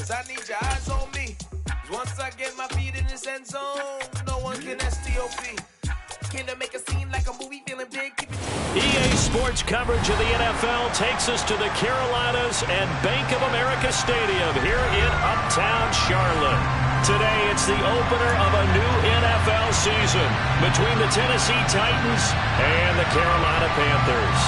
'cause I need your eyes on me. 'Cause once I get my feet in this end zone, no one can STOP. Can I make a scene like a movie, feeling big? EA Sports coverage of the NFL takes us to the Carolinas and Bank of America Stadium here in Uptown Charlotte. Today, it's the opener of a new NFL season between the Tennessee Titans and the Carolina Panthers.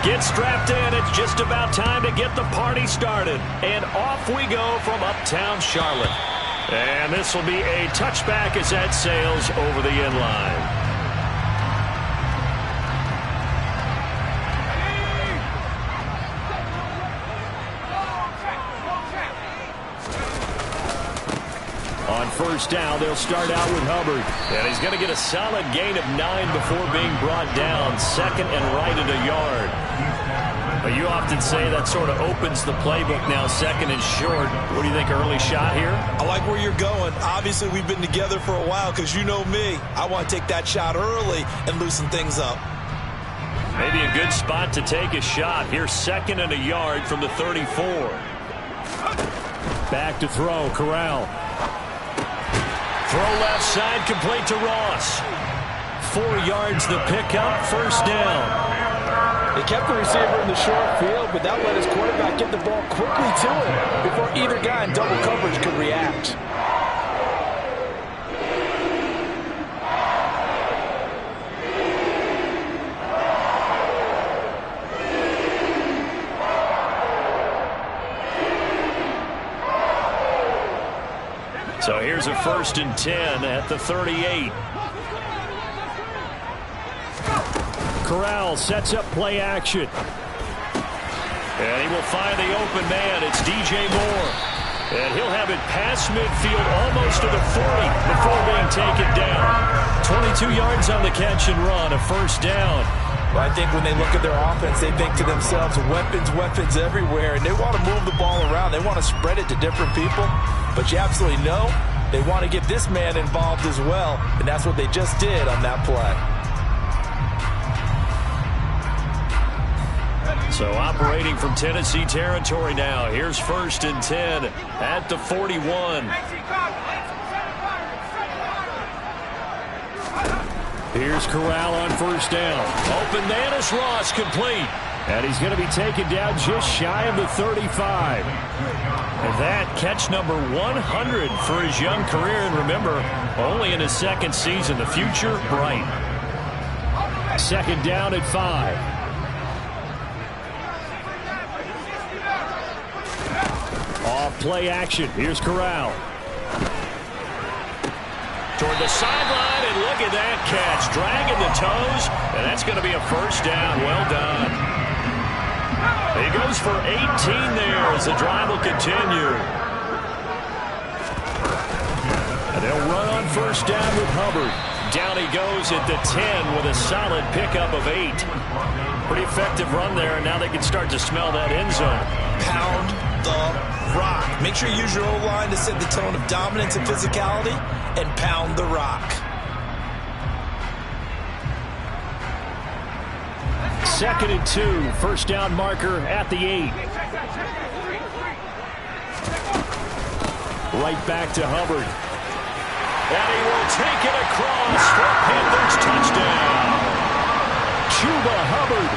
Get strapped in. It's just about time to get the party started. And off we go from Uptown Charlotte. And this will be a touchback as that sails over the end line. On first down, they'll start out with Hubbard. And he's going to get a solid gain of 9 before being brought down. Second and right at a yard. But you often say that sort of opens the playbook now, second and short. What do you think, early shot here? I like where you're going. Obviously, we've been together for a while because you know me. I want to take that shot early and loosen things up. Maybe a good spot to take a shot. Here's second and a yard from the 34. Back to throw, Corral. Throw left side, complete to Ross. 4 yards the pickup, first down. They kept the receiver in the short field, but that let his quarterback get the ball quickly to him before either guy in double coverage could react. So here's a 1st and 10 at the 38. Corral sets up play action. And he will find the open man. It's DJ Moore. And he'll have it past midfield almost to the 40 before being taken down. 22 yards on the catch and run, a first down. Well, I think when they look at their offense, they think to themselves, weapons, weapons everywhere. And they want to move the ball around. They want to spread it to different people. But you absolutely know they want to get this man involved as well. And that's what they just did on that play. So operating from Tennessee territory now. Here's 1st and 10 at the 41. Here's Corral on first down. Open man is Ross, complete. And he's going to be taken down just shy of the 35. And that catch number 100 for his young career. And remember, only in his second season. The future bright. Second down at 5. Off play action. Here's Corral. Toward the sideline, and look at that catch. Dragging the toes, and that's going to be a first down. Well done. He goes for 18 there as the drive will continue. And they'll run on first down with Hubbard. Down he goes at the 10 with a solid pickup of 8. Pretty effective run there, and now they can start to smell that end zone. Pound the rock. Make sure you use your O-line to set the tone of dominance and physicality, and pound the rock. Second and 2. First down marker at the 8. Right back to Hubbard. And he will take it across for a Panthers touchdown. Chuba Hubbard.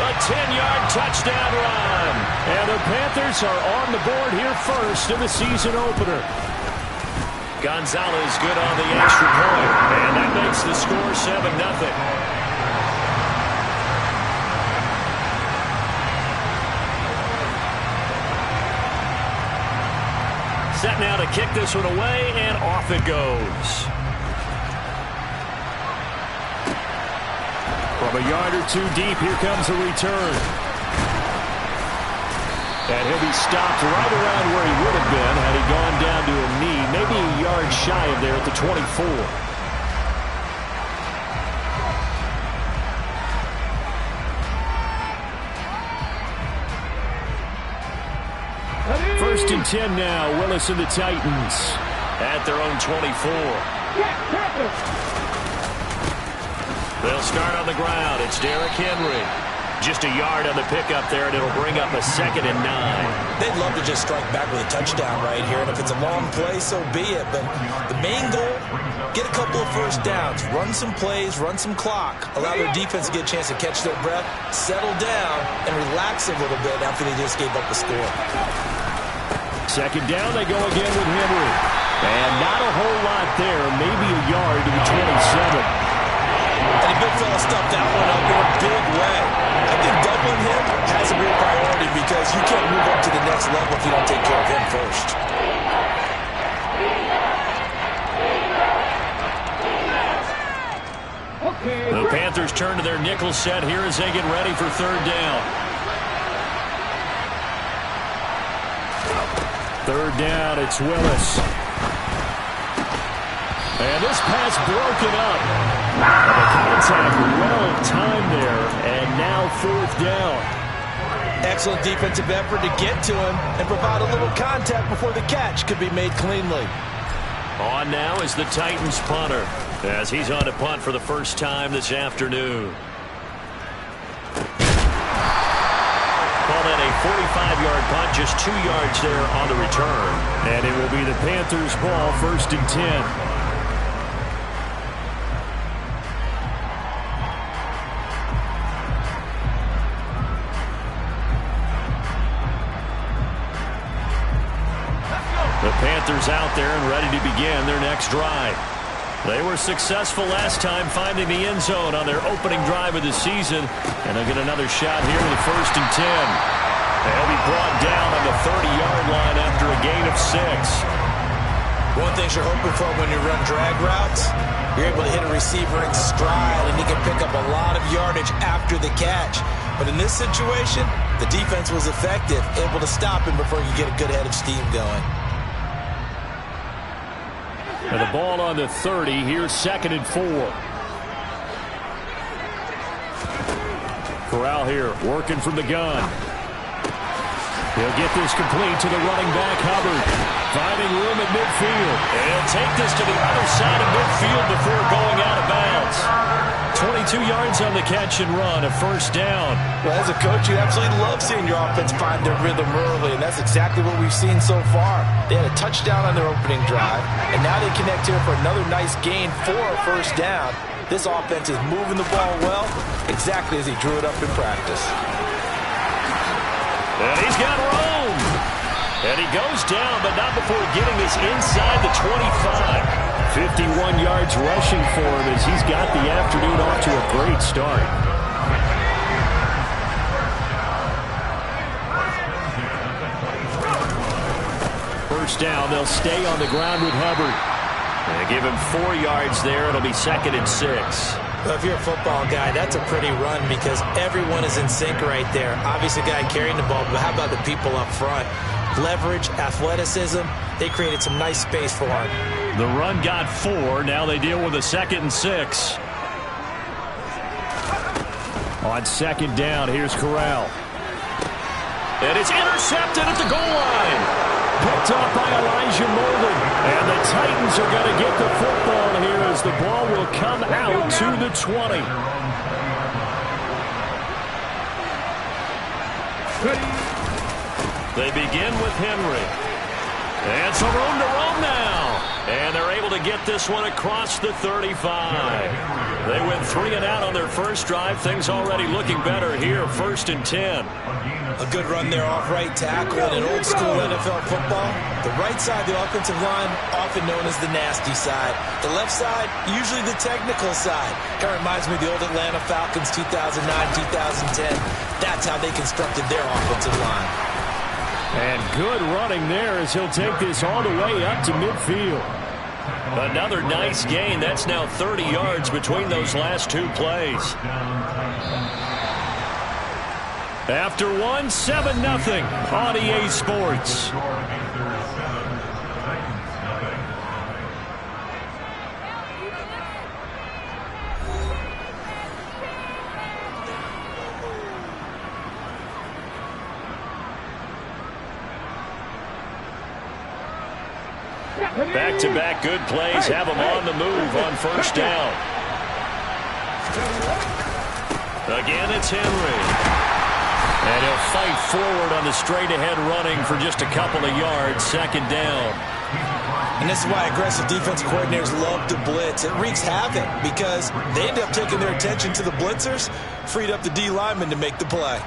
A 10-yard touchdown run. And the Panthers are on the board here first in the season opener. Gonzalez good on the extra point. And that makes the score 7-0. Set now to kick this one away, and off it goes. From a yard or two deep, here comes a return. And he'll be stopped right around where he would have been had he gone down to a knee, maybe a yard shy of there at the 24. First and 10 now. Willis and the Titans at their own 24. They'll start on the ground. It's Derrick Henry. Just a yard on the pickup there, and it'll bring up a 2nd and 9. They'd love to just strike back with a touchdown right here, and if it's a long play, so be it. But the main goal, get a couple of first downs, run some plays, run some clock, allow their defense to get a chance to catch their breath, settle down, and relax a little bit after they just gave up a score. 2nd down, they go again with Henry. And not a whole lot there, maybe a yard to the 27. And the big fella stuffed that one up in a big way. I think doubling him has to be a priority because you can't move up to the next level if you don't take care of him first. The Panthers turn to their nickel set here as they get ready for 3rd down. 3rd down, it's Willis. And this pass broken up. And the contact well timed there. And now 4th down. Excellent defensive effort to get to him and provide a little contact before the catch could be made cleanly. On now is the Titans punter as he's on to punt for the first time this afternoon. Call that a 45-yard punt, just 2 yards there on the return. And it will be the Panthers' ball, 1st and 10. The Panthers out there and ready to begin their next drive. They were successful last time finding the end zone on their opening drive of the season. And they'll get another shot here with 1st and 10. They'll be brought down on the 30-yard line after a gain of 6. One thing you're hoping for when you run drag routes, you're able to hit a receiver in stride and he can pick up a lot of yardage after the catch. But in this situation, the defense was effective, able to stop him before he could get a good head of steam going. And the ball on the 30. Here's 2nd and 4. Corral here working from the gun. He'll get this complete to the running back, Hubbard. Finding room at midfield. And he'll take this to the other side of midfield before going out of bounds. 22 yards on the catch and run, a 1st down. Well, as a coach, you absolutely love seeing your offense find their rhythm early, and that's exactly what we've seen so far. They had a touchdown on their opening drive, and now they connect here for another nice gain for a 1st down. This offense is moving the ball well, exactly as he drew it up in practice. And he's got room. And he goes down, but not before getting this inside the 25. 51 yards rushing for him as he's got the afternoon off to a great start. First down, they'll stay on the ground with Hubbard. They give him 4 yards there. It'll be 2nd and 6. Well, if you're a football guy, that's a pretty run because everyone is in sync right there. Obviously, the guy carrying the ball, but how about the people up front? Leverage, athleticism, they created some nice space for him. The run got 4. Now they deal with a 2nd and 6. On 2nd down, here's Corral. And it's intercepted at the goal line. Picked up by Elijah Molden. And the Titans are going to get the football here as the ball will come out to the 20. They begin with Henry. And some room to roam now. And they're able to get this one across the 35. They went 3 and out on their first drive. Things already looking better here. 1st and 10. A good run there off right tackle in old school NFL football. The right side of the offensive line, often known as the nasty side. The left side, usually the technical side. Kind of reminds me of the old Atlanta Falcons 2009, 2010. That's how they constructed their offensive line. And good running there as he'll take this all the way up to midfield. Another nice gain. That's now 30 yards between those last 2 plays. After 1, 7-0 on EA Sports. Back-to-back good plays have him on the move on first down. Again, it's Henry. And he'll fight forward on the straight-ahead running for just a couple of yards, second down. And this is why aggressive defense coordinators love to blitz. It wreaks havoc because they end up taking their attention to the blitzers, freed up the D lineman to make the play.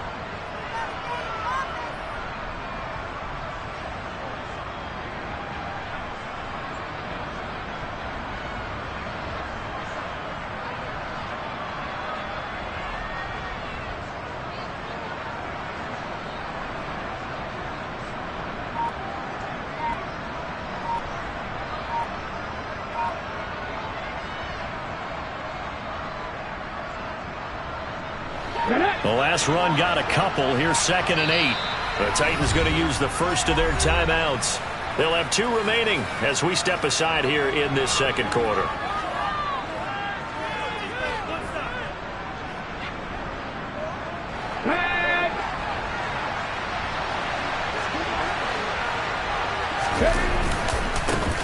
The last run got a couple. Here's 2nd and 8. The Titans going to use the first of their timeouts. They'll have 2 remaining as we step aside here in this second quarter.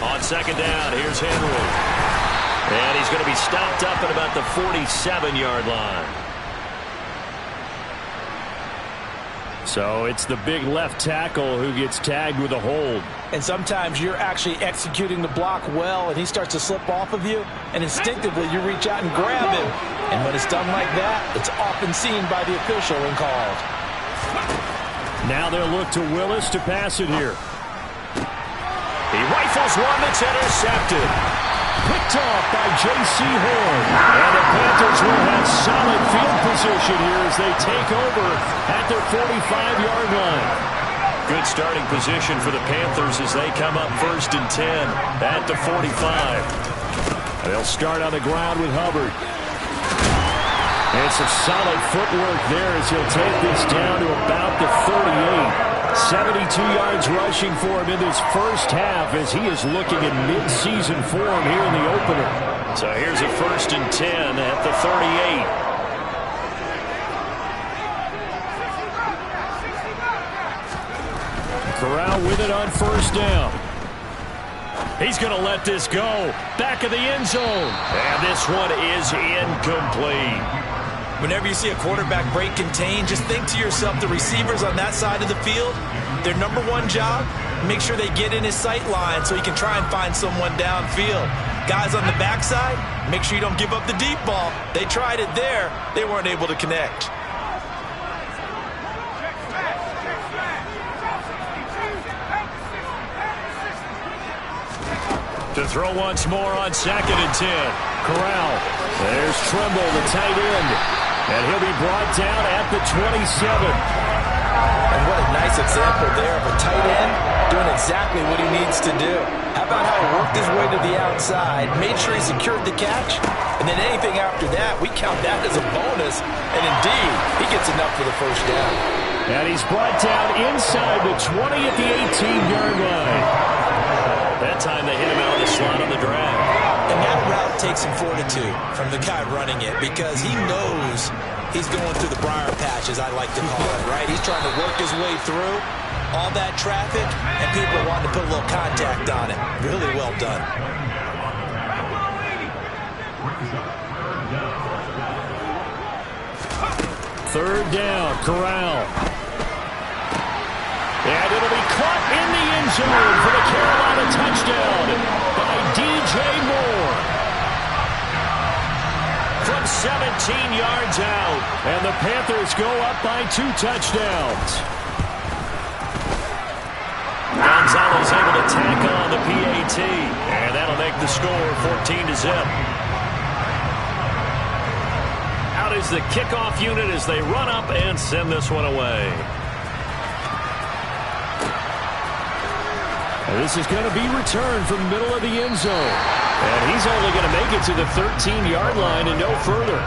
On second down, here's Henry. And he's going to be stopped up at about the 47-yard line. So it's the big left tackle who gets tagged with a hold. And sometimes you're actually executing the block well, and he starts to slip off of you, and instinctively you reach out and grab him. And when it's done like that, it's often seen by the official and called. Now they'll look to Willis to pass it here. He rifles one that's intercepted. Picked off by J.C. Horn. And the Panthers will have solid field position here as they take over at their 45-yard line. Good starting position for the Panthers as they come up 1st and 10 at the 45. They'll start on the ground with Hubbard. And some solid footwork there as he'll take this down to about the 38. 72 yards rushing for him in this first half as he is looking in mid-season form here in the opener. So here's a 1st and 10 at the 38. Corral with it on first down. He's going to let this go. Back of the end zone. And this one is incomplete. Whenever you see a quarterback break contain, just think to yourself, the receivers on that side of the field, their number one job, make sure they get in his sight line so he can try and find someone downfield. Guys on the backside, make sure you don't give up the deep ball. They tried it there. They weren't able to connect. To throw once more on 2nd and 10. Corral. There's Tremble, the tight end. And he'll be brought down at the 27. And what a nice example there of a tight end doing exactly what he needs to do. How about how he worked his way to the outside, made sure he secured the catch, and then anything after that, we count that as a bonus. And indeed, he gets enough for the first down. And he's brought down inside the 20 at the 18-yard line. That time they hit him out of the slot on the drag. And that route takes some fortitude from the guy running it because he knows he's going through the briar patch, as I like to call it, right? He's trying to work his way through all that traffic, and people want to put a little contact on it. Really well done. Third down, Corral. And it'll be caught in the end zone for the Carolina touchdown by DJ Moore. From 17 yards out. And the Panthers go up by 2 touchdowns. Gonzalez able to tack on the PAT. And that'll make the score 14-0. Out is the kickoff unit as they run up and send this one away. This is going to be returned from the middle of the end zone. And he's only going to make it to the 13-yard line and no further.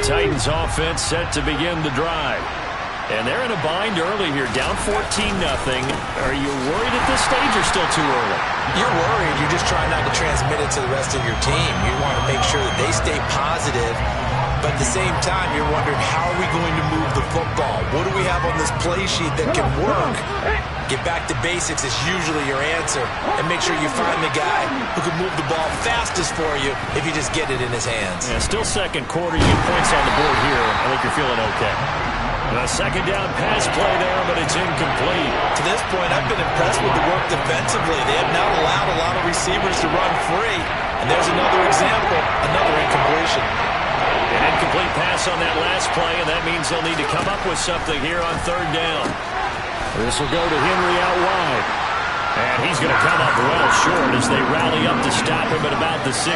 Titans offense set to begin the drive. And they're in a bind early here, down 14-0. Are you worried at this stage or still too early? You're worried. You're just trying not to transmit it to the rest of your team. You want to make sure that they stay positive. But at the same time, you're wondering, how are we going to move the football? What do we have on this play sheet that can work? Get back to basics is usually your answer. And make sure you find the guy who can move the ball fastest for you if you just get it in his hands. Yeah, still second quarter. You get points on the board here. I think you're feeling okay. A second down pass play there, but it's incomplete. To this point, I've been impressed with the work defensively. They have not allowed a lot of receivers to run free. And there's another example, another incompletion. An incomplete pass on that last play, and that means they'll need to come up with something here on third down. This will go to Henry out wide. And he's going to come up well short as they rally up to stop him at about the 16.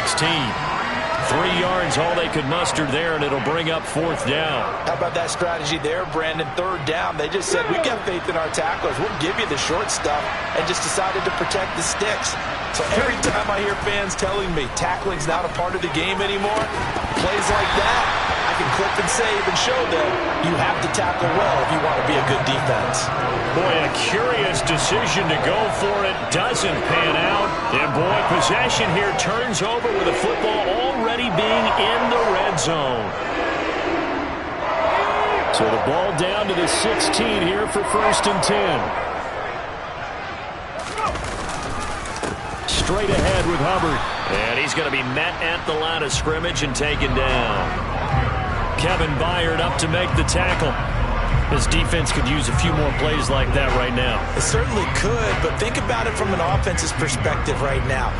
3 yards, all they could muster there, and it'll bring up fourth down. How about that strategy there, Brandon? Third down. They just said, we got faith in our tacklers. We'll give you the short stuff, and just decided to protect the sticks. So every time I hear fans telling me tackling's not a part of the game anymore, plays like that, I can clip and save and show them you have to tackle well if you want to be a good defense. Boy, a curious decision to go for it. Doesn't pan out. And boy, possession here turns over with the football already being in the red zone. So the ball down to the 16 here for 1st and 10. Straight ahead with Hubbard. And he's going to be met at the line of scrimmage and taken down. Kevin Byard up to make the tackle. This defense could use a few more plays like that right now. It certainly could, but think about it from an offense's perspective right now.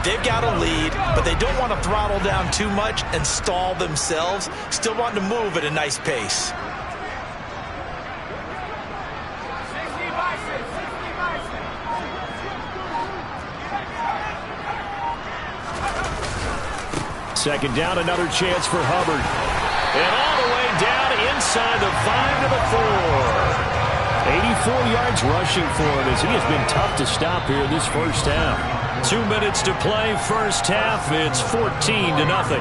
They've got a lead, but they don't want to throttle down too much and stall themselves. Still want to move at a nice pace. Second down, another chance for Hubbard. And all the way down inside the 5 to the 4. 84 yards rushing for him as he has been tough to stop here this first half. 2 minutes to play, first half. It's 14-0.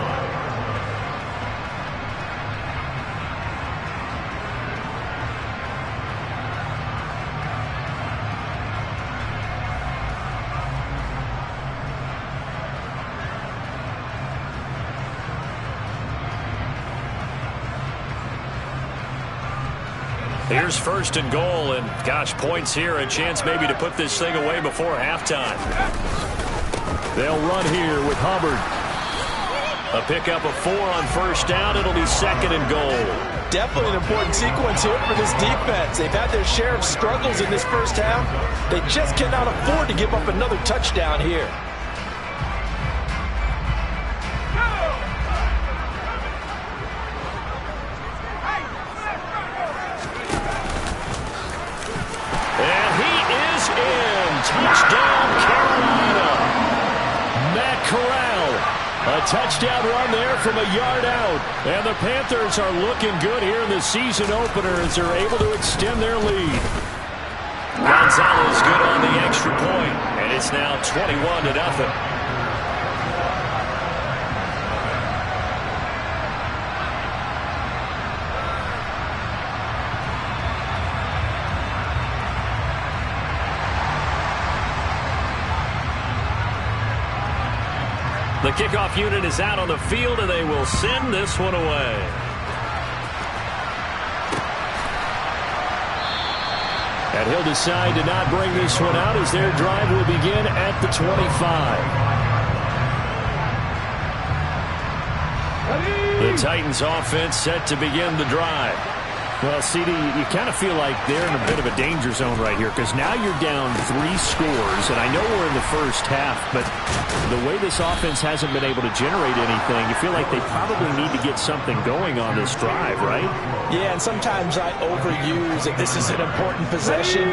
Here's 1st and goal, and gosh, points here, a chance maybe to put this thing away before halftime. They'll run here with Hubbard. A pickup of 4 on 1st down. It'll be 2nd and goal. Definitely an important sequence here for this defense. They've had their share of struggles in this first half. They just cannot afford to give up another touchdown here. Touchdown, Carolina. Matt Corral. A touchdown run there from a yard out. And the Panthers are looking good here in the season opener as they're able to extend their lead. Gonzalez good on the extra point, and it's now 21-0. The kickoff unit is out on the field, and they will send this one away. And he'll decide to not bring this one out as their drive will begin at the 25. The Titans offense set to begin the drive. Well, CD, you kind of feel like they're in a bit of a danger zone right here because now you're down 3 scores, and I know we're in the first half, but the way this offense hasn't been able to generate anything, you feel like they probably need to get something going on this drive, right? Yeah, and sometimes I overuse it. This is an important possession,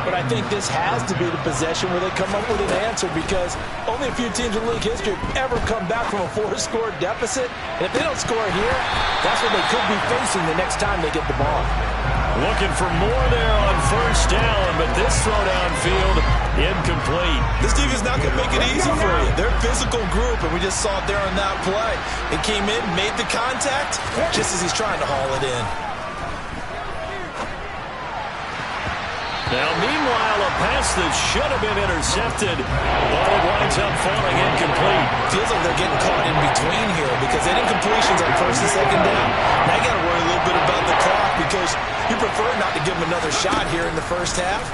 but I think this has to be the possession where they come up with an answer because only a few teams in league history have ever come back from a 4-score deficit, and if they don't score here, that's what they could be facing the next time they get the ball. Looking for more there on first down, but this throw downfield, incomplete. This defense is not going to make it easy for you. They're a physical group, and we just saw it there on that play. It came in, made the contact, just as he's trying to haul it in. Now, meanwhile, a pass that should have been intercepted, but it winds up falling incomplete. Feels like they're getting caught in between here because they had incompletions on first and second down. Now you got to worry a little bit about the clock because you prefer not to give them another shot here in the first half.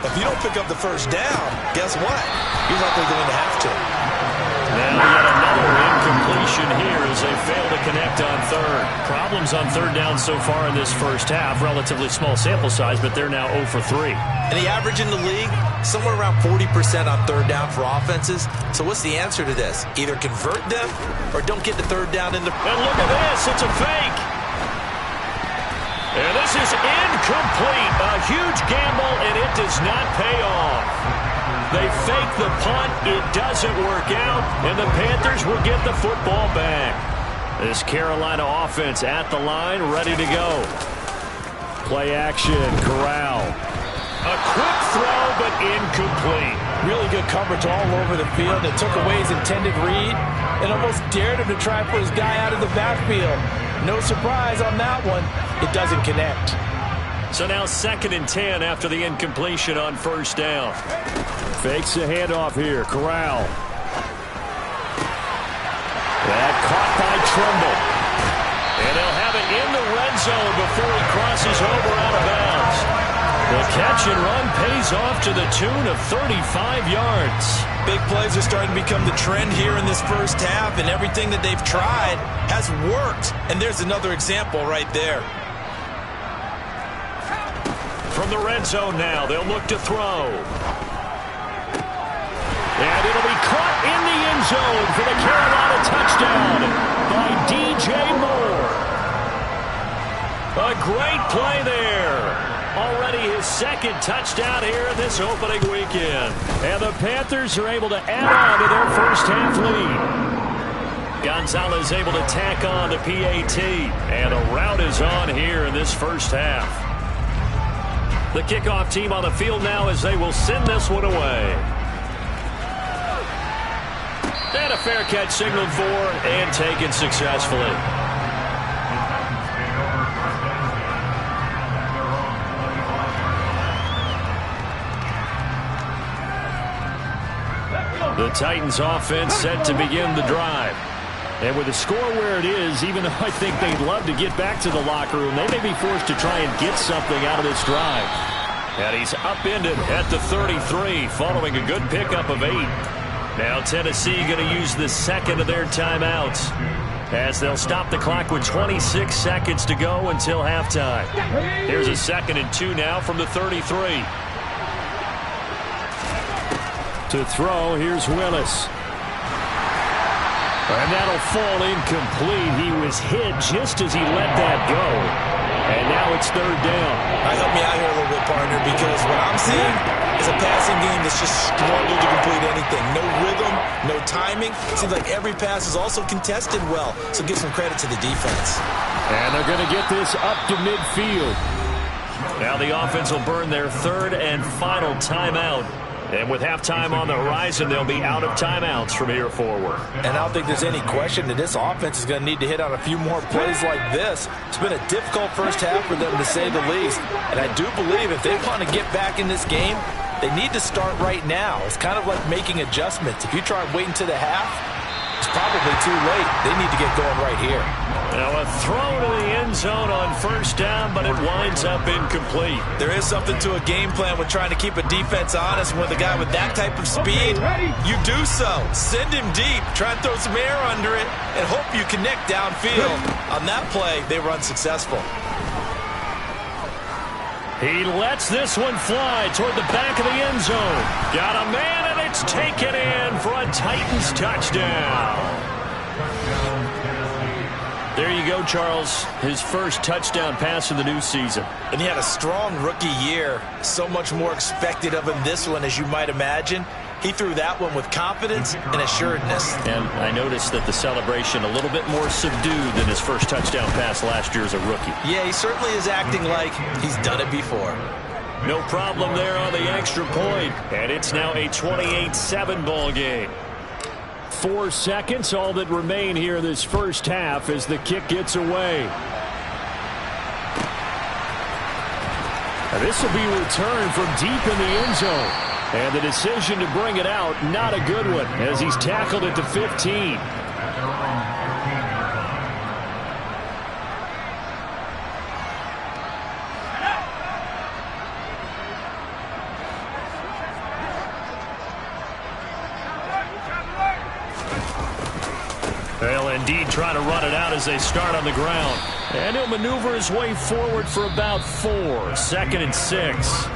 If you don't pick up the first down, guess what? You're likely going to have to. Now yet another incompletion here as they fail to connect on third. Problems on third down so far in this first half. Relatively small sample size, but they're now 0 for 3. And the average in the league, somewhere around 40% on third down for offenses. So what's the answer to this? Either convert them or don't get the third down into... And look at this, it's a fake. And this is incomplete. A huge gamble, and it does not pay off. They fake the punt. It doesn't work out, and the Panthers will get the football back. This Carolina offense at the line, ready to go. Play action, Corral. A quick throw, but incomplete. Really good coverage all over the field. It took away his intended read and almost dared him to try and put his guy out of the backfield. No surprise on that one. It doesn't connect. So now 2nd and 10 after the incompletion on first down. Fakes the handoff here, Corral. That caught by Tremble. And they'll have it in the red zone before he crosses over out of bounds. The catch and run pays off to the tune of 35 yards. Big plays are starting to become the trend here in this first half, and everything that they've tried has worked. And there's another example right there. From the red zone now, they'll look to throw. And it'll be caught in the end zone for the Carolina touchdown by DJ Moore. A great play there. Already his 2nd touchdown here in this opening weekend. And the Panthers are able to add on to their first half lead. Gonzalez able to tack on the PAT. And a rout is on here in this first half. The kickoff team on the field now as they will send this one away. And a fair catch signaled for and taken successfully. The Titans offense set to begin the drive. And with the score where it is, even though I think they'd love to get back to the locker room, they may be forced to try and get something out of this drive. And he's upended at the 33 following a good pickup of 8. Now Tennessee going to use the 2nd of their timeouts as they'll stop the clock with 26 seconds to go until halftime. Here's a 2nd and 2 now from the 33. To throw, here's Willis. And that'll fall incomplete. He was hit just as he let that go. And now it's 3rd down. Help me out here a little bit, partner, because what I'm seeing is a passing game that's just struggled to complete anything. No rhythm, no timing. It seems like every pass is also contested well, so give some credit to the defense. And they're going to get this up to midfield. Now the offense will burn their 3rd and final timeout. And with halftime on the horizon, they'll be out of timeouts from here forward. And I don't think there's any question that this offense is going to need to hit on a few more plays like this. It's been a difficult first half for them, to say the least. And I do believe if they want to get back in this game, they need to start right now. It's kind of like making adjustments. If you try and wait until the half, it's probably too late. They need to get going right here. Now a throw to the end zone on first down, but it winds up incomplete. There is something to a game plan with trying to keep a defense honest. With a guy with that type of speed, you do so. Send him deep, try and throw some air under it, and hope you connect downfield. On that play, they were unsuccessful. He lets this one fly toward the back of the end zone. Got a man, and it's taken in for a Titans touchdown. There you go, Charles. His first touchdown pass of the new season. And he had a strong rookie year. So much more expected of him this one, as you might imagine. He threw that one with confidence and assuredness. And I noticed that the celebration a little bit more subdued than his first touchdown pass last year as a rookie. Yeah, he certainly is acting like he's done it before. No problem there on the extra point. And it's now a 28-7 ball game. 4 seconds, all that remain here this first half as the kick gets away. And this will be returned from deep in the end zone. And the decision to bring it out, not a good one, as he's tackled at the 15. They'll indeed try to run it out as they start on the ground. And he'll maneuver his way forward for about 4. 2nd and 6.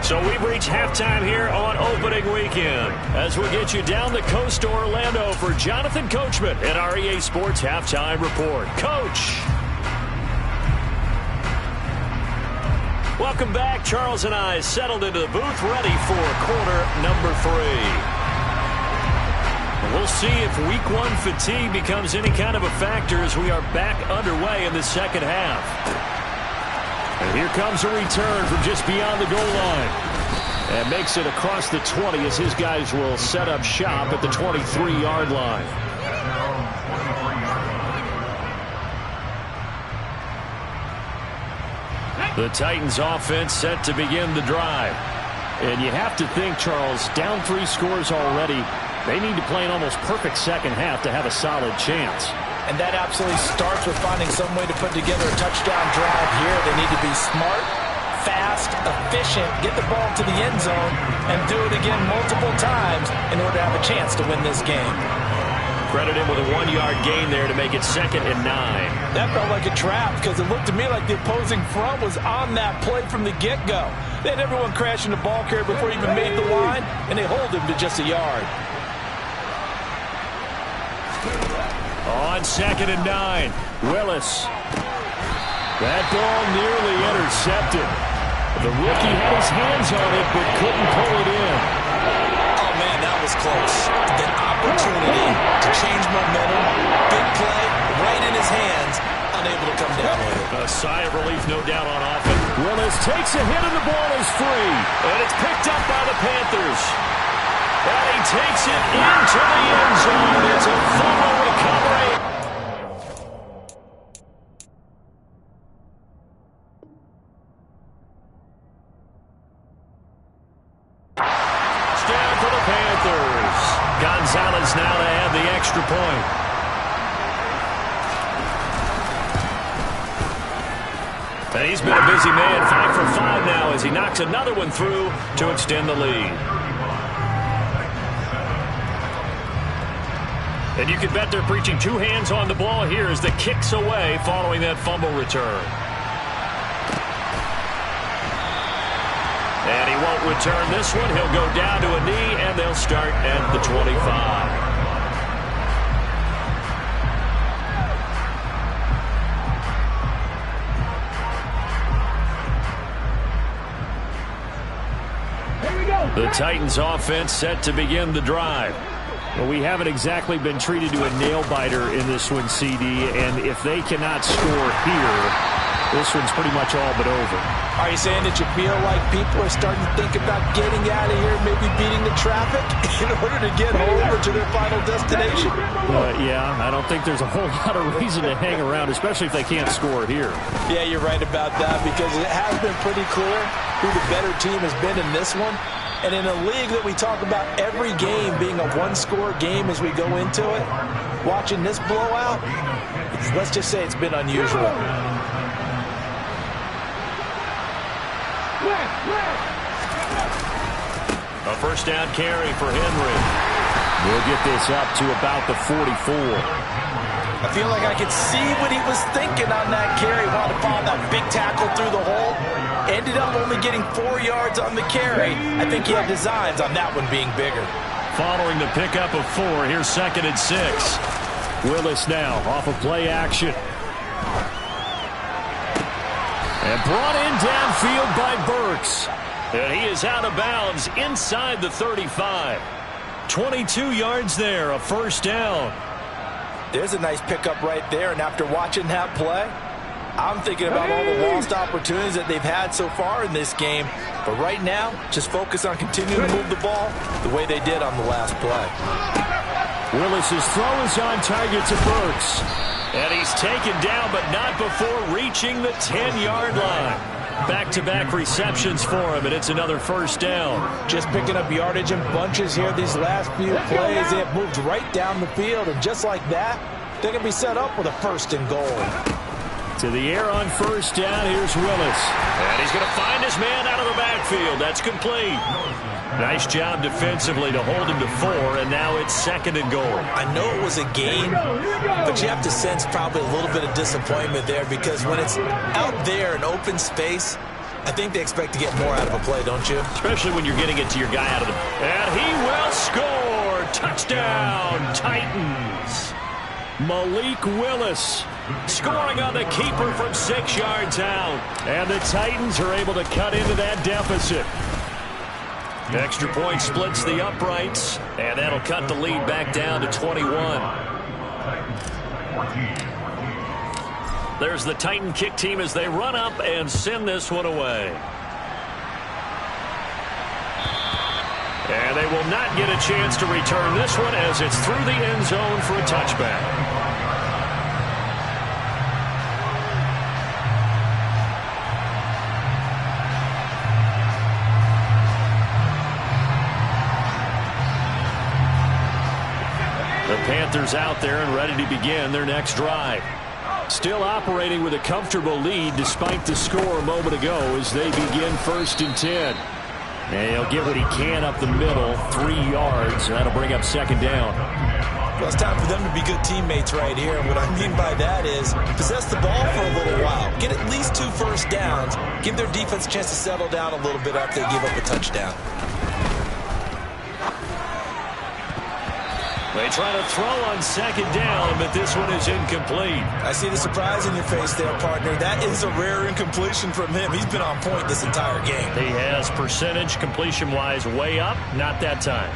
So we've reached halftime here on opening weekend as we get you down the coast to Orlando for Jonathan Coachman at our EA Sports Halftime Report. Coach! Welcome back. Charles and I settled into the booth ready for quarter number 3. We'll see if week 1 fatigue becomes any kind of a factor as we are back underway in the second half. And here comes a return from just beyond the goal line. And makes it across the 20 as his guys will set up shop at the 23-yard line. The Titans offense set to begin the drive. And you have to think, Charles, down 3 scores already. They need to play an almost perfect second half to have a solid chance. And that absolutely starts with finding some way to put together a touchdown drive here. They need to be smart, fast, efficient, get the ball to the end zone, and do it again multiple times in order to have a chance to win this game. Credit him with a 1-yard gain there to make it 2nd and 9. That felt like a trap because it looked to me like the opposing front was on that play from the get-go. They had everyone crashing the ball carrier before he even made the line, and they hold him to just a yard. On 2nd and 9, Willis. That ball nearly intercepted. The rookie had his hands on it but couldn't pull it in. Oh, man, that was close. An opportunity to change momentum. Big play, right in his hands, unable to come down with it. A sigh of relief, no doubt, on offense. Willis takes a hit and the ball is free. And it's picked up by the Panthers. And he takes it into the end zone. It's a fumble recovery. Stand for the Panthers. Gonzalez now to add the extra point. And he's been a busy man, 5 for 5 now as he knocks another one through to extend the lead. And you can bet they're preaching 2 hands on the ball here as the kick's away following that fumble return. And he won't return this one. He'll go down to a knee, and they'll start at the 25. The Titans offense set to begin the drive. Well, we haven't exactly been treated to a nail-biter in this one, CD, and if they cannot score here, this one's pretty much all but over. Are you saying that you feel like people are starting to think about getting out of here, maybe beating the traffic in order to get over to their final destination? Yeah, I don't think there's a whole lot of reason to hang around, especially if they can't score here. Yeah, you're right about that because it has been pretty clear who the better team has been in this one. And in a league that we talk about every game being a one-score game as we go into it, watching this blowout, let's just say it's been unusual. A first down carry for Henry. We'll get this up to about the 44. I feel like I could see what he was thinking on that carry. Wanted to follow that big tackle through the hole. Ended up only getting 4 yards on the carry. I think he had designs on that one being bigger. Following the pickup of 4, here's 2nd and 6. Willis now off of play action. And brought in downfield by Burks. And he is out of bounds inside the 35. 22 yards there, a first down. There's a nice pickup right there, and after watching that play, I'm thinking about all the lost opportunities that they've had so far in this game. But right now, just focus on continuing to move the ball the way they did on the last play. Willis's throw is on target to Burks. And he's taken down, but not before reaching the 10-yard line. Back-to-back receptions for him, and it's another first down. Just picking up yardage in bunches here these last few plays. They have moved right down the field, and just like that, they're going to be set up with a first and goal. To the air on first down, here's Willis. And he's going to find his man out of the backfield. That's complete. Nice job defensively to hold him to 4, and now it's second and goal. I know it was a gain, but you have to sense probably a little bit of disappointment there, because when it's out there in open space, I think they expect to get more out of a play, don't you? Especially when you're getting it to your guy out of the... And he will score! Touchdown, Titans! Malik Willis scoring on the keeper from 6 yards out. And the Titans are able to cut into that deficit. Extra point splits the uprights, and that'll cut the lead back down to 21. There's the Titan kick team as they run up and send this one away. And they will not get a chance to return this one as it's through the end zone for a touchback. The Panthers out there and ready to begin their next drive. Still operating with a comfortable lead despite the score a moment ago as they begin 1st and 10. And he'll get what he can up the middle, 3 yards. And that'll bring up second down. Well, it's time for them to be good teammates right here. And what I mean by that is possess the ball for a little while. Get at least 2 first downs. Give their defense a chance to settle down a little bit after they give up a touchdown. They try to throw on second down, but this one is incomplete. I see the surprise in your face there, partner. That is a rare incompletion from him. He's been on point this entire game. He has percentage completion-wise way up, not that time.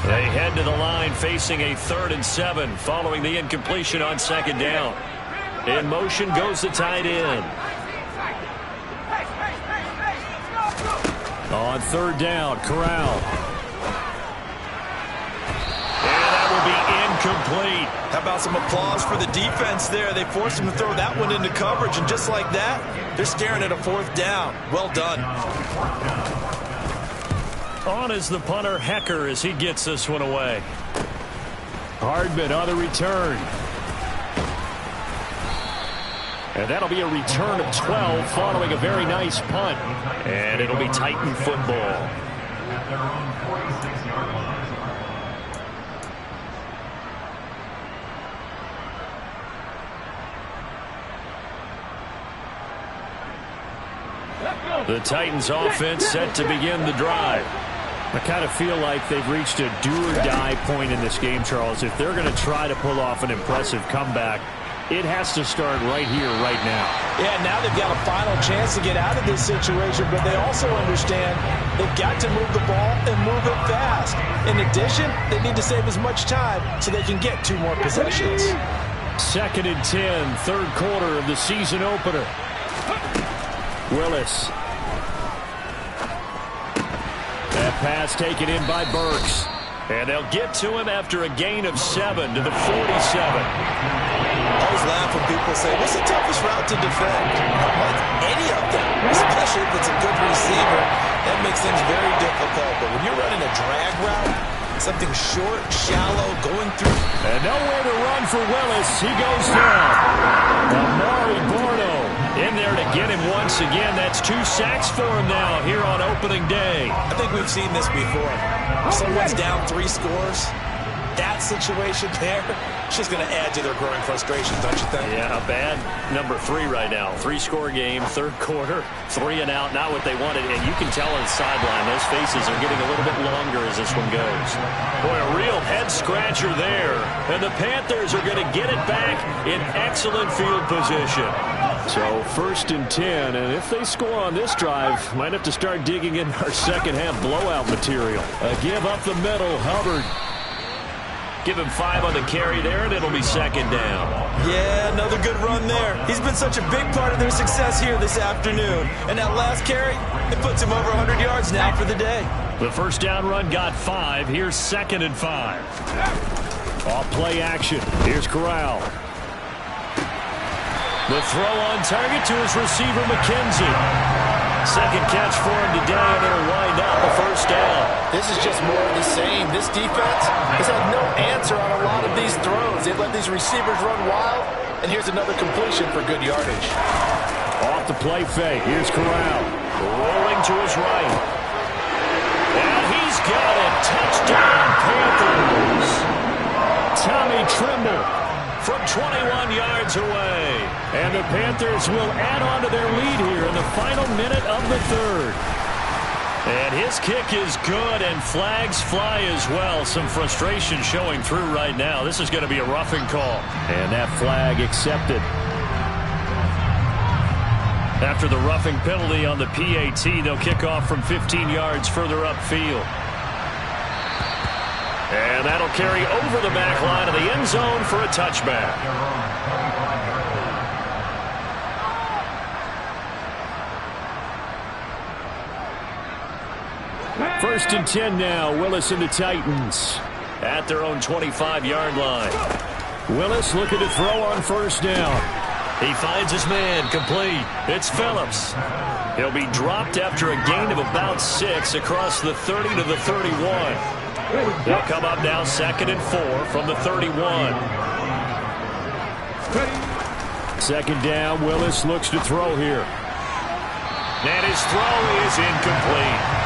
They head to the line facing a 3rd and 7 following the incompletion on second down. In motion goes the tight end. On 3rd down, Corral. And that will be incomplete. How about some applause for the defense there? They forced him to throw that one into coverage, and just like that, they're staring at a 4th down. Well done. On is the punter, Hecker, as he gets this one away. Hardman on the return. And that'll be a return of 12 following a very nice punt. And it'll be Titan football. The Titans offense set to begin the drive. I kind of feel like they've reached a do-or-die point in this game, Charles. If they're going to try to pull off an impressive comeback, it has to start right here, right now. Yeah, now they've got a final chance to get out of this situation, but they also understand they've got to move the ball and move it fast. In addition, they need to save as much time so they can get 2 more possessions. 2nd and 10, 3rd quarter of the season opener. Willis. That pass taken in by Burks. And they'll get to him after a gain of 7 to the 47. I always laugh when people say, what's the toughest route to defend? I'm like, any of them, especially if it's a good receiver. That makes things very difficult. But when you're running a drag route, something short, shallow, going through. And nowhere to run for Willis. He goes down. Amari Borno in there to get him once again. That's 2 sacks for him now here on opening day. I think we've seen this before. If someone's down 3 scores, that situation there, it's just going to add to their growing frustration, don't you think? Yeah, a bad number 3 right now. 3-score game, 3rd quarter, 3 and out, not what they wanted. And you can tell on the sideline, those faces are getting a little bit longer as this one goes. Boy, a real head-scratcher there. And the Panthers are going to get it back in excellent field position. So 1st and 10, and if they score on this drive, might have to start digging in our second half blowout material. A give up the middle, Hubbard. Give him 5 on the carry there, and it'll be 2nd down. Yeah, another good run there. He's been such a big part of their success here this afternoon. And that last carry, it puts him over 100 yards now for the day. The first down run got 5. Here's 2nd and 5. Off play action. Here's Corral. The throw on target to his receiver, McKenzie. Second catch for him today, and it'll wind up a first down. This is just more of the same. This defense has had no answer on a lot of these throws. They've let these receivers run wild, and here's another completion for good yardage. Off the play fake. Here's Corral. Rolling to his right. And he's got it. Touchdown, Panthers. Tommy Tremble from 21 yards away. And the Panthers will add on to their lead here in the final minute of the 3rd. And his kick is good, and flags fly as well. Some frustration showing through right now. This is going to be a roughing call. And that flag accepted. After the roughing penalty on the PAT, they'll kick off from 15 yards further upfield. And that'll carry over the back line of the end zone for a touchback. First and 10 now. Willis and the Titans at their own 25-yard line. Willis looking to throw on first down. He finds his man complete. It's Phillips. He'll be dropped after a gain of about 6 across the 30 to the 31. They'll come up now 2nd and 4 from the 31. 2nd down. Willis looks to throw here. And his throw is incomplete.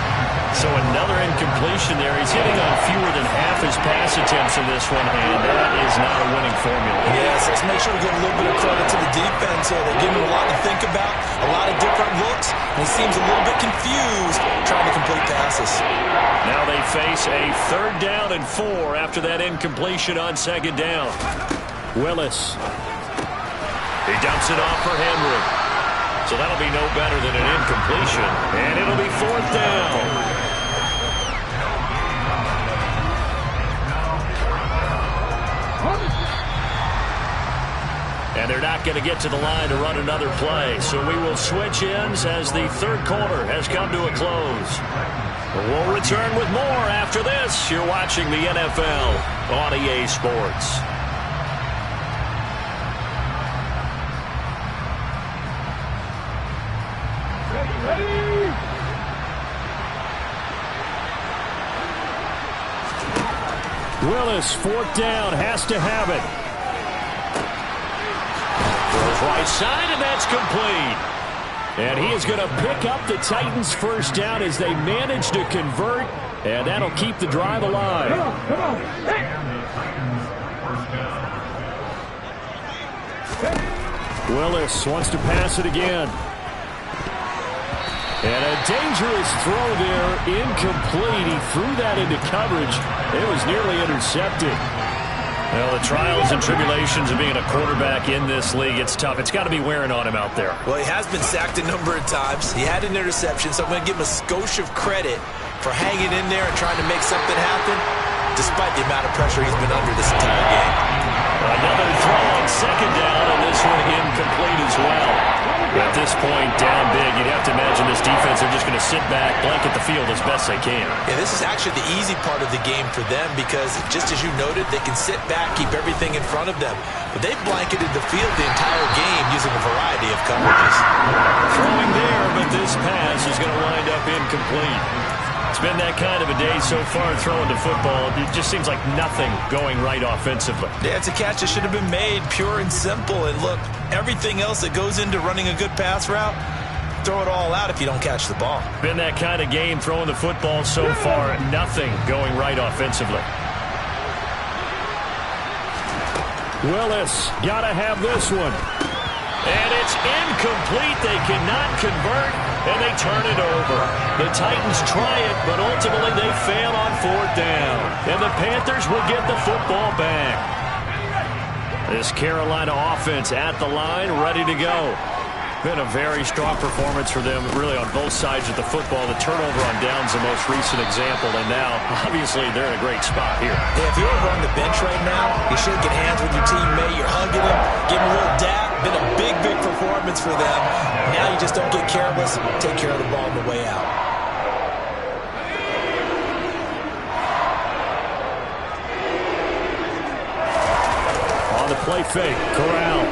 So another incompletion there. He's hitting on fewer than half his pass attempts in this one, and that is not a winning formula. Yes, let's make sure we give a little bit of credit to the defense here. They're giving him a lot to think about, a lot of different looks, and he seems a little bit confused trying to complete passes. Now they face a 3rd down and 4 after that incompletion on 2nd down. Willis. He dumps it off for Henry. So that'll be no better than an incompletion. And it'll be 4th down. And they're not going to get to the line to run another play. So we will switch ends as the 3rd quarter has come to a close. We'll return with more after this. You're watching the NFL on EA Sports. Willis, 4th down, has to have it. Throws right side, and that's complete. And he is going to pick up the Titans' first down as they manage to convert, and that'll keep the drive alive. Willis wants to pass it again. And a dangerous throw there, incomplete. He threw that into coverage. It was nearly intercepted. Well, the trials and tribulations of being a quarterback in this league, it's tough. It's got to be wearing on him out there. Well, he has been sacked a number of times. He had an interception, so I'm going to give him a skosh of credit for hanging in there and trying to make something happen, despite the amount of pressure he's been under this entire game. Another throw on 2nd down, and this one incomplete as well. At this point, down big, you'd have to imagine this defense are just going to sit back, blanket the field as best they can. Yeah, this is actually the easy part of the game for them because, just as you noted, they can sit back, keep everything in front of them. But they've blanketed the field the entire game using a variety of coverages. Throwing there, but this pass is going to wind up incomplete. It's been that kind of a day so far throwing the football. It just seems like nothing going right offensively. Yeah, it's a catch that should have been made, pure and simple. And look, everything else that goes into running a good pass route, throw it all out if you don't catch the ball. Been that kind of game throwing the football so far. Nothing going right offensively. Willis, gotta have this one. And it's incomplete. They cannot convert, and they turn it over. The Titans try it, but ultimately they fail on 4th down. And the Panthers will get the football back. This Carolina offense at the line, ready to go. been a very strong performance for them, really on both sides of the football. The turnover on downs, the most recent example, and now, obviously, they're in a great spot here. Yeah, if you're over on the bench right now, you're shaking hands with your teammate, you're hugging him, giving a little dap. Been a big, big performance for them. Now you just don't get careless. Take care of the ball on the way out. On the play fake, Corral.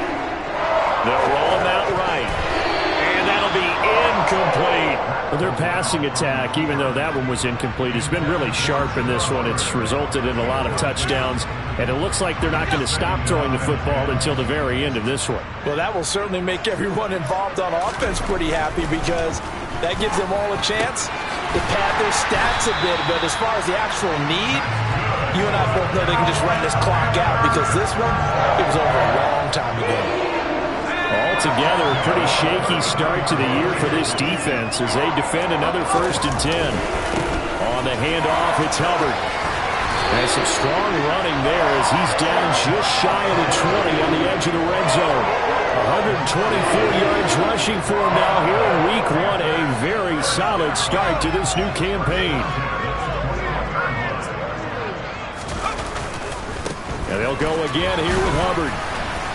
They'll roll him out right. And that'll be incomplete. Their passing attack, even though that one was incomplete, has been really sharp in this one. It's resulted in a lot of touchdowns. And it looks like they're not going to stop throwing the football until the very end of this one. Well, that will certainly make everyone involved on offense pretty happy because that gives them all a chance to pad their stats a bit. But as far as the actual need, you and I both know they can just run this clock out because this one, it was over a long time ago. Altogether, a pretty shaky start to the year for this defense as they defend another 1st and 10. On the handoff, it's Hubbard. And some strong running there as he's down just shy of the 20 on the edge of the red zone. 124 yards rushing for him now here in week 1. A very solid start to this new campaign. And they'll go again here with Hubbard.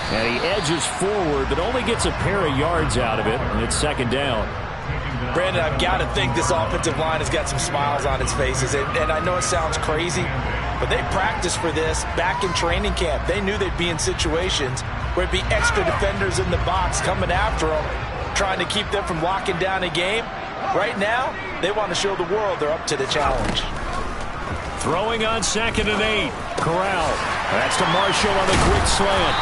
And he edges forward, but only gets a pair of yards out of it, and it's 2nd down. Brandon, I've got to think this offensive line has got some smiles on its faces. And I know it sounds crazy, but they practiced for this back in training camp. They knew they'd be in situations where it'd be extra defenders in the box coming after them, trying to keep them from locking down a game. Right now, they want to show the world they're up to the challenge. Throwing on 2nd and 8. Corral. That's to Marshall on the quick slant.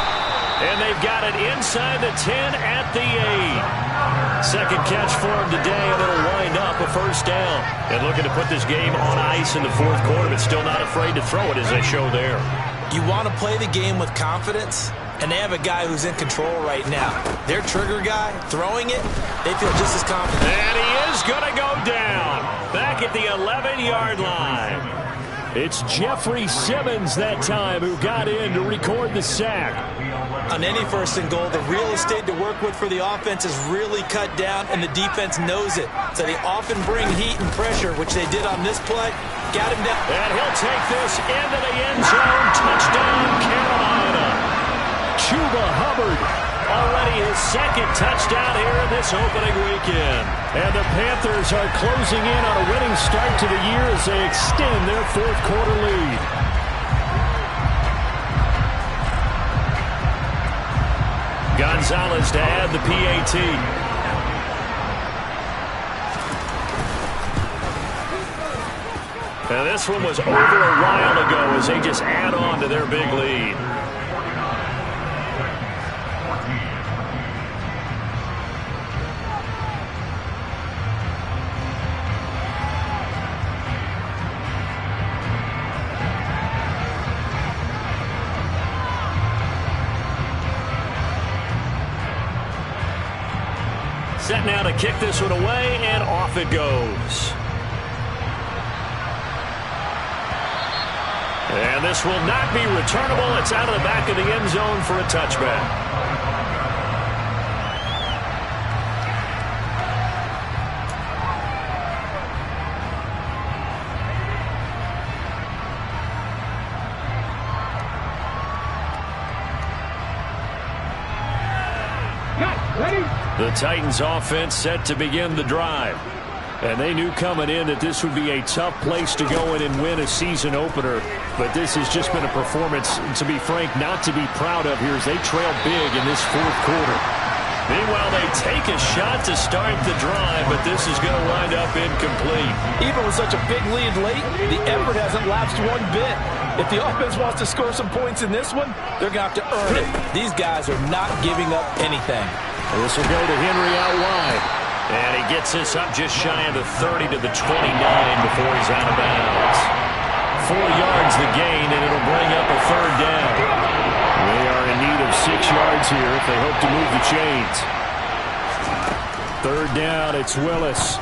And they've got it inside the 10 at the 8. Second catch for him today, and it'll wind up a 1st down. And looking to put this game on ice in the 4th quarter, but still not afraid to throw it as they show there. You want to play the game with confidence, and they have a guy who's in control right now. Their trigger guy, throwing it, they feel just as confident. And he is going to go down back at the 11-yard line. It's Jeffrey Simmons that time who got in to record the sack. On any 1st and goal, the real estate to work with for the offense is really cut down, and the defense knows it. So they often bring heat and pressure, which they did on this play. Got him down. And he'll take this into the end zone. Touchdown, Carolina. Chuba Hubbard, already his 2nd touchdown here in this opening weekend. And the Panthers are closing in on a winning start to the year as they extend their 4th quarter lead. Gonzalez to add the PAT. Now this one was over a while ago as they just add on to their big lead. Set now to kick this one away, and off it goes. And this will not be returnable. It's out of the back of the end zone for a touchback. The Titans offense set to begin the drive. And they knew coming in that this would be a tough place to go in and win a season opener. But this has just been a performance, to be frank, not to be proud of here as they trail big in this 4th quarter. Meanwhile, they take a shot to start the drive, but this is going to wind up incomplete. Even with such a big lead late, the effort hasn't lapsed one bit. If the offense wants to score some points in this one, they're going to have to earn it. These guys are not giving up anything. This will go to Henry out wide. And he gets this up just shy of the 30 to the 29 before he's out of bounds. 4 yards the gain, and it'll bring up a 3rd down. They are in need of 6 yards here if they hope to move the chains. 3rd down, it's Willis.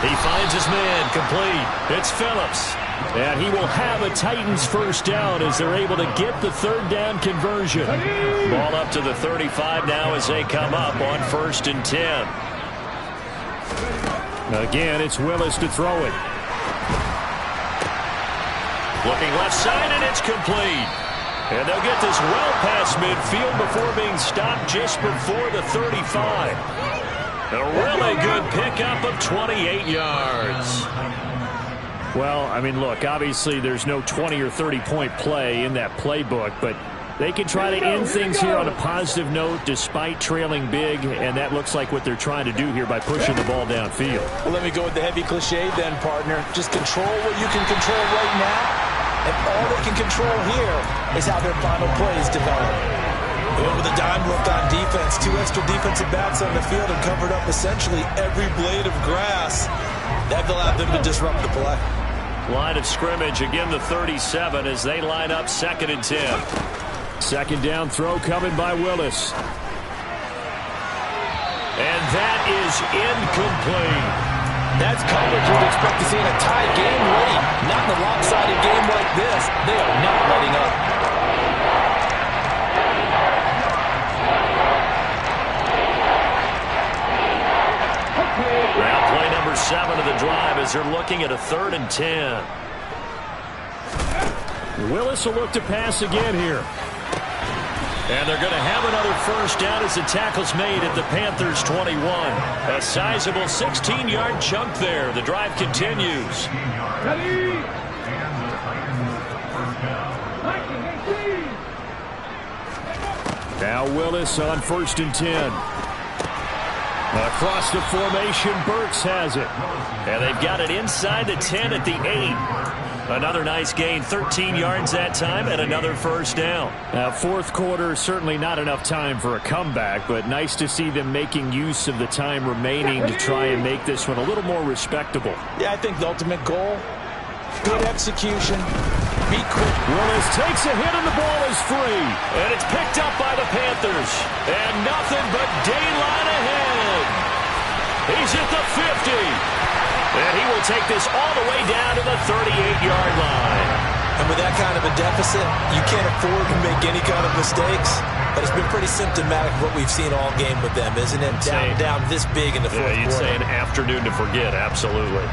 He finds his man, complete. It's Phillips. And he will have a Titans first down as they're able to get the third down conversion. Ball up to the 35 now as they come up on 1st and 10. Again, it's Willis to throw it. Looking left side, and it's complete. And they'll get this well past midfield before being stopped just before the 35. A really good pickup of 28 yards. Well, I mean, look, obviously there's no 20 or 30-point play in that playbook, but they can try to end things here on a positive note despite trailing big, and that looks like what they're trying to do here by pushing the ball downfield. Well, let me go with the heavy cliche then, partner. Just control what you can control right now, and all they can control here is how their final plays develop. They went with a dime look on defense. 2 extra defensive backs on the field and covered up essentially every blade of grass. That allowed them to disrupt the play. Line of scrimmage, again the 37 as they line up 2nd and 10. Second down throw coming by Willis. And that is incomplete. That's coverage you'd expect to see in a tie game late. Not in a lopsided game like this. They are not letting up. Now play number 7 of the drive as they're looking at a 3rd and 10. Willis will look to pass again here. And they're going to have another first down as the tackle's made at the Panthers 21. A sizable 16-yard chunk there. The drive continues. Now Willis on 1st and 10. Across the formation, Burks has it. And they've got it inside the 10 at the 8. Another nice gain, 13 yards that time, and another first down. Now, 4th quarter, certainly not enough time for a comeback, but nice to see them making use of the time remaining to try and make this one a little more respectable. Yeah, I think the ultimate goal, good execution, be quick. Willis takes a hit and the ball is free. And it's picked up by the Panthers. And nothing but daylight ahead. He's at the 50. And he will take this all the way down to the 38-yard line. And with that kind of a deficit, you can't afford to make any kind of mistakes. But it's been pretty symptomatic of what we've seen all game with them, isn't it? Down this big in the 4th quarter. You'd say an afternoon to forget, absolutely.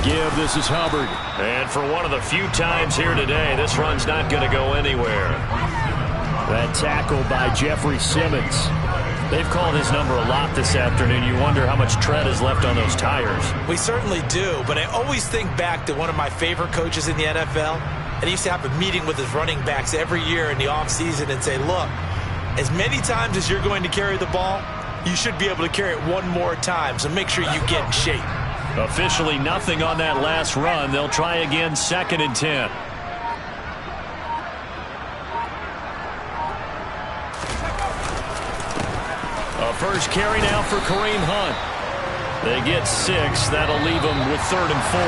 Give. This is Hubbard. And for one of the few times here today, this run's not going to go anywhere. That tackle by Jeffrey Simmons. They've called his number a lot this afternoon. You wonder how much tread is left on those tires. We certainly do, but I always think back to one of my favorite coaches in the NFL. And he used to have a meeting with his running backs every year in the offseason and say, look, as many times as you're going to carry the ball, you should be able to carry it one more time, so make sure you get in shape. Officially nothing on that last run. They'll try again, 2nd and 10. A first carry now for Kareem Hunt. They get 6. That'll leave them with 3rd and 4.